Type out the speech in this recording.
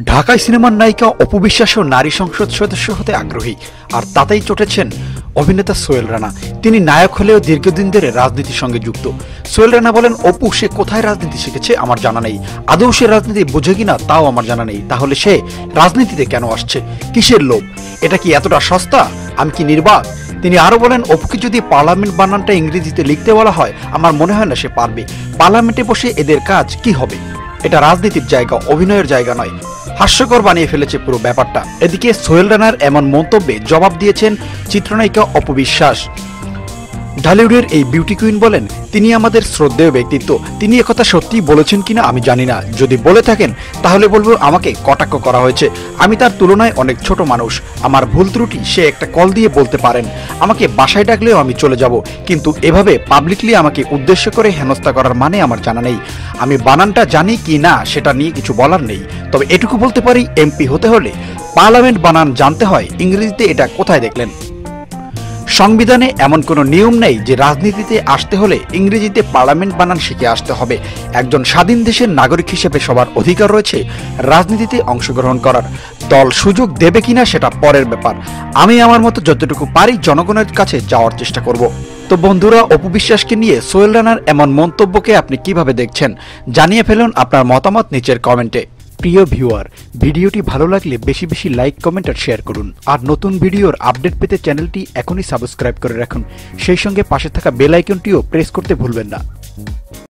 ঢাকায় সিনেমার নায়িকা অপু বিশ্বাসও নারী সংসদ সদস্য হতে আগ্রহী, আর তাতেই চটেছেন অভিনেতা সোহেল রানা। তিনি নায়ক হলেও দীর্ঘদিন ধরে রাজনীতির সঙ্গে যুক্ত। সোহেল রানা বলেন, অপু সে কোথায় রাজনীতি শিখেছে আমার জানা নেই, আদৌ সে রাজনীতি বোঝে কিনা তাও আমার জানা নেই। তাহলে সে রাজনীতিতে কেন আসছে? কিসের লোভ? এটা কি এতটা সস্তা? আমি কি নির্বাক? তিনি আরো বলেন, অপুকে যদি পার্লামেন্ট বানানটা ইংরেজিতে লিখতে বলা হয়, আমার মনে হয় না সে পারবে। পার্লামেন্টে বসে এদের কাজ কি হবে? এটা রাজনীতির জায়গা, অভিনয়ের জায়গা নয়। হাস্যকর বানিয়ে ফেলেছে পুরো ব্যাপারটা। এদিকে সোহেল রানার এমন মন্তব্যে জবাব দিয়েছেন চিত্রনায়িকা অপু বিশ্বাস। ঢালিউডের এই বিউটি কুইন বলেন, তিনি আমাদের শ্রদ্ধেয় ব্যক্তিত্ব। তিনি একথা সত্যিই বলেছেন কিনা আমি জানি না। যদি বলে থাকেন তাহলে বলবো আমাকে কটাক্ষ করা হয়েছে। আমি তার তুলনায় অনেক ছোট মানুষ। আমার ভুল ত্রুটি সে একটা কল দিয়ে বলতে পারেন। আমাকে বাসায় ডাকলেও আমি চলে যাব, কিন্তু এভাবে পাবলিকলি আমাকে উদ্দেশ্য করে হেনস্থা করার মানে আমার জানা নেই। আমি বানানটা জানি কি না সেটা নিয়ে কিছু বলার নেই, তবে এটুকু বলতে পারি, এমপি হতে হলে পার্লামেন্ট বানান জানতে হয়। ইংরেজিতে এটা কোথায় দেখলেন? সংবিধানে এমন কোনো নিয়ম নেই যে রাজনীতিতে আসতে হলে ইংরেজিতে পার্লামেন্ট বানান শিখে আসতে হবে। একজন স্বাধীন দেশের নাগরিক হিসেবে সবার অধিকার রয়েছে রাজনীতিতে অংশগ্রহণ করার। দল সুযোগ দেবে কিনা সেটা পরের ব্যাপার। আমি আমার মতো যতটুকু পারি জনগণের কাছে যাওয়ার চেষ্টা করব। তো বন্ধুরা, অপু বিশ্বাসকে নিয়ে সোহেল রানার এমন মন্তব্যকে আপনি কিভাবে দেখছেন? জানিয়ে ফেলুন আপনার মতামত নিচের কমেন্টে। প্রিয় ভিউয়ার, ভিডিওটি ভালো লাগলে বেশি বেশি লাইক, কমেন্ট আর শেয়ার করুন। আর নতুন ভিডিওর আপডেট পেতে চ্যানেলটি এখনই সাবস্ক্রাইব করে রাখুন। সেই সঙ্গে পাশে থাকা বেল আইকনটিও প্রেস করতে ভুলবেন না।